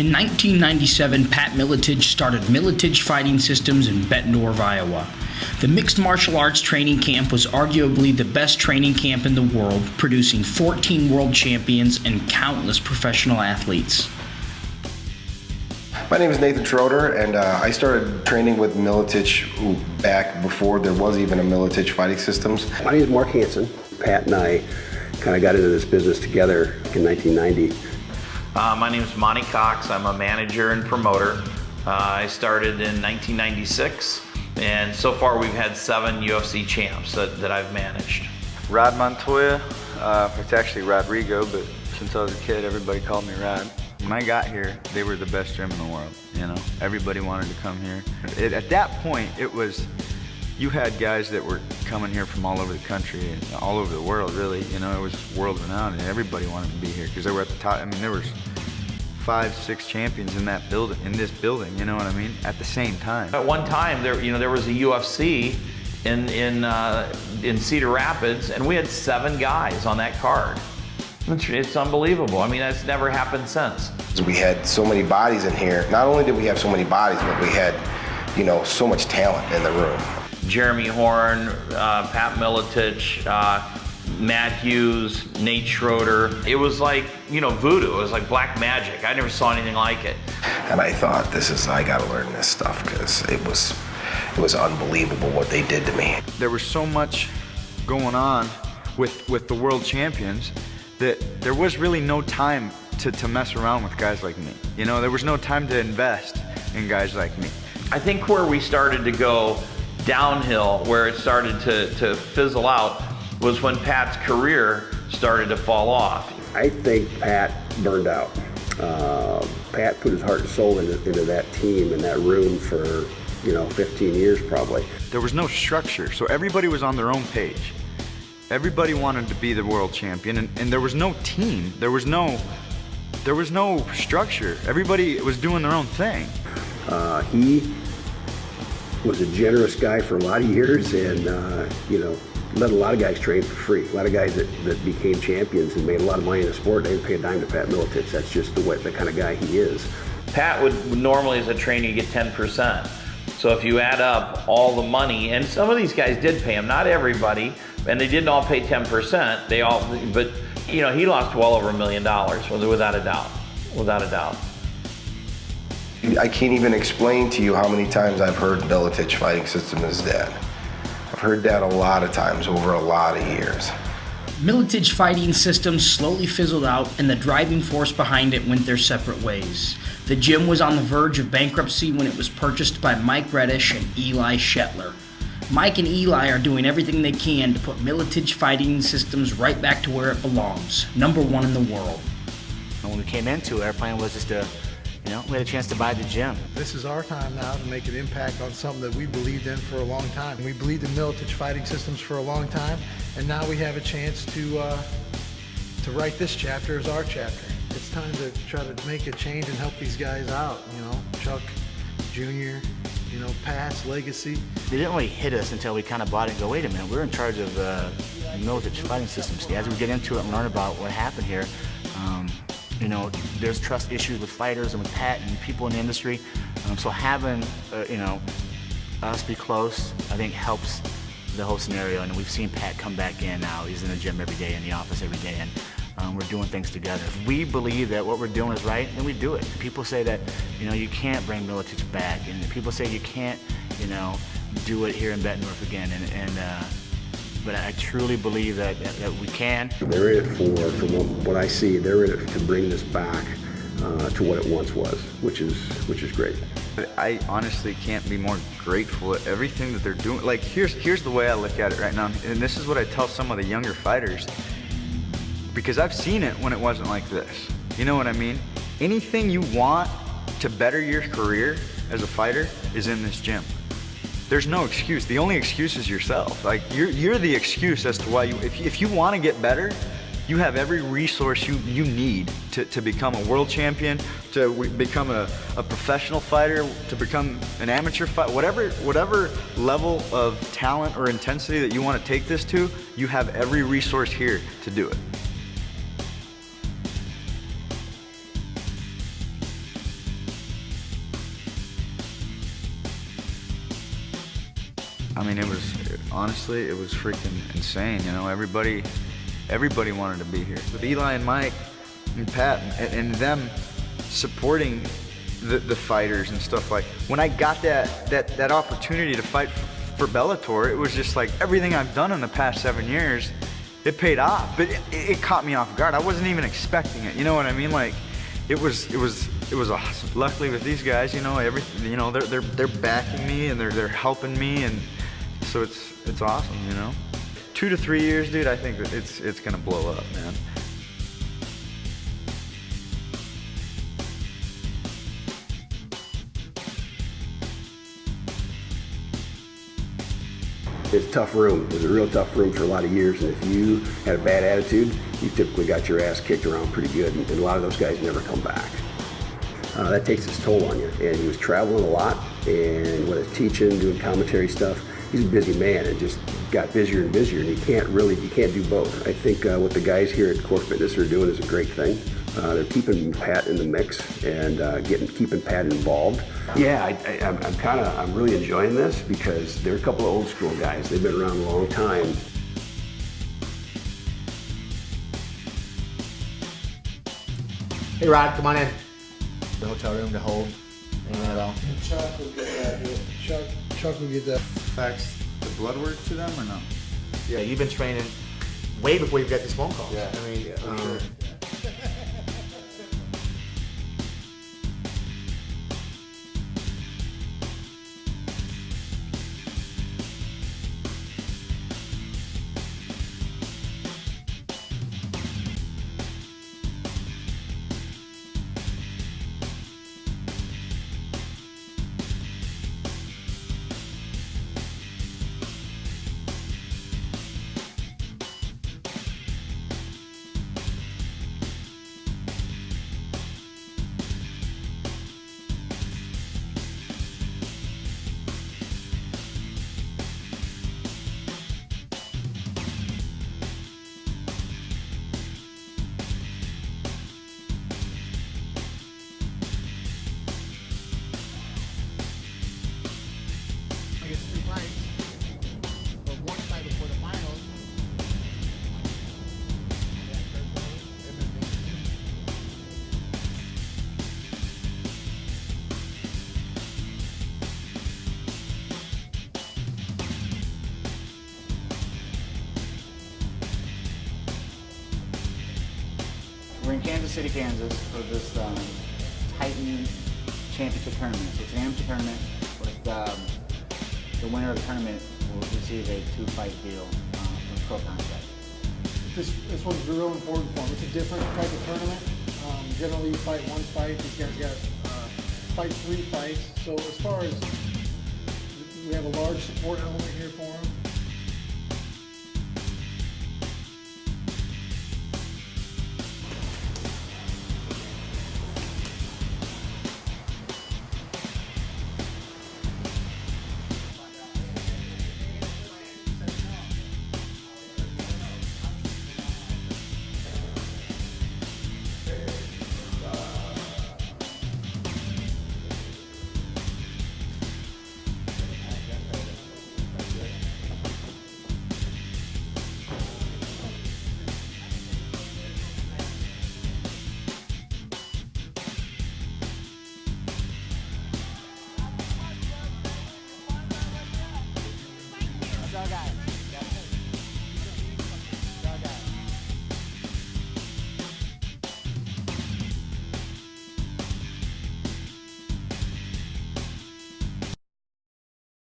In 1997, Pat Miletich started Miletich Fighting Systems in Bettendorf, Iowa. The mixed martial arts training camp was arguably the best training camp in the world, producing 14 world champions and countless professional athletes. My name is Nathan Schroeder, and I started training with Miletich back before there was even a Miletich Fighting Systems. My name is Mark Hansen. Pat and I kind of got into this business together in 1990. My name is Monty Cox. I'm a manager and promoter. I started in 1996, and so far we've had 7 UFC champs that I've managed. Rod Montoya. It's actually Rodrigo, but since I was a kid, everybody called me Rod. When I got here, they were the best gym in the world, you know? Everybody wanted to come here. At that point, it was, you had guys that were coming here from all over the country and all over the world, really. You know, it was world renowned, and everybody wanted to be here because they were at the top. I mean, there was 5, 6 champions in that building, in this building, you know what I mean? At the same time. At one time, there was a UFC in Cedar Rapids, and we had 7 guys on that card. It's unbelievable. I mean, that's never happened since. We had so many bodies in here. Not only did we have so many bodies, but we had, so much talent in the room. Jeremy Horn, Pat Miletich, Matt Hughes, Nate Schroeder. It was like, voodoo. It was like black magic. I never saw anything like it. And I thought, I gotta learn this stuff, because it was unbelievable what they did to me. There was so much going on with the world champions that there was really no time to mess around with guys like me. There was no time to invest in guys like me. I think where we started to go downhill, where it started to fizzle out, was when Pat's career started to fall off. I think Pat burned out. Pat put his heart and soul into that team and that room for 15 years probably. There was no structure, so everybody was on their own page. Everybody wanted to be the world champion, and there was no team. There was no structure. Everybody was doing their own thing. He was a generous guy for a lot of years, and let a lot of guys train for free. A lot of guys that became champions and made a lot of money in the sport, they didn't pay a dime to Pat Miletich. That's just the kind of guy he is. Pat would normally, as a trainer, get 10%. So if you add up all the money, and some of these guys did pay him, not everybody, and they didn't all pay 10%. But he lost well over $1 million, without a doubt, without a doubt. I can't even explain to you how many times I've heard Miletich Fighting System is dead. I've heard that a lot of times over a lot of years. Miletich Fighting Systems slowly fizzled out, and the driving force behind it went their separate ways. The gym was on the verge of bankruptcy when it was purchased by Mike Reddish and Eli Shetler. Mike and Eli are doing everything they can to put Miletich Fighting Systems right back to where it belongs, #1 in the world. When we came into it, our plan was just to, we had a chance to buy the gym. This is our time now to make an impact on something that we believed in for a long time. We believed in Miletich Fighting Systems for a long time, and now we have a chance to write this chapter as our chapter. It's time to try to make a change and help these guys out. Chuck Jr., Pat's legacy. They didn't really hit us until we kind of bought it and go, wait a minute, we're in charge of Miletich Fighting Systems. As we get into it and learn about what happened here, there's trust issues with fighters and with Pat and people in the industry. So having, us be close, I think helps the whole scenario. And we've seen Pat come back in now. He's in the gym every day, in the office every day, and we're doing things together. If we believe that what we're doing is right, then we do it. People say that, you can't bring Miletich back, and people say you can't, do it here in Bettendorf again. But I truly believe that we can. They're in it from what I see, they're in it to bring this back to what it once was, which is great. I honestly can't be more grateful at everything that they're doing. Like, here's the way I look at it right now, and this is what I tell some of the younger fighters, because I've seen it when it wasn't like this. You know what I mean? Anything you want to better your career as a fighter is in this gym. There's no excuse. The only excuse is yourself. Like, you're the excuse as to why if you want to get better, you have every resource you need to become a world champion, to become a professional fighter, to become an amateur fighter, whatever level of talent or intensity that you want to take this to, you have every resource here to do it. I mean, honestly, it was freaking insane. You know, everybody wanted to be here. With Eli and Mike and Pat and them supporting the fighters and stuff, like when I got that opportunity to fight for Bellator, it was just like everything I've done in the past 7 years, it paid off. But it caught me off guard. I wasn't even expecting it. You know what I mean? Like it was awesome. Luckily with these guys, you know, they're backing me and they're helping me, and so it's awesome. You know, 2 to 3 years, dude. I think that it's gonna blow up, man. It's a tough room. It was a real tough room for a lot of years, and if you had a bad attitude, you typically got your ass kicked around pretty good, and a lot of those guys never come back. That takes its toll on you, and he was traveling a lot, and whether it's teaching, doing commentary stuff, he's a busy man, and just got busier and busier, and you can't do both. I think what the guys here at Core Fitness are doing is a great thing. They're keeping Pat in the mix and keeping Pat involved. Yeah, I'm really enjoying this because they're a couple of old school guys. They've been around a long time. Hey Rod, come on in. The hotel room to hold. Anything at all? Chuck will get that. Chuck will get that. Fax the blood work to them or no? Yeah, you've been training way before you got these phone calls. Yeah, I mean, for sure. I guess 3 fights, but 1 fight before the finals. we're in Kansas City, Kansas for this Titan Championship tournament. So it's an amateur tournament with the winner of the tournament will receive a 2-fight deal from a pro contract. This one's real important for him. It's a different type of tournament. Generally, you fight 1 fight. These guys got fight 3 fights. So as far as we have a large support element here for him,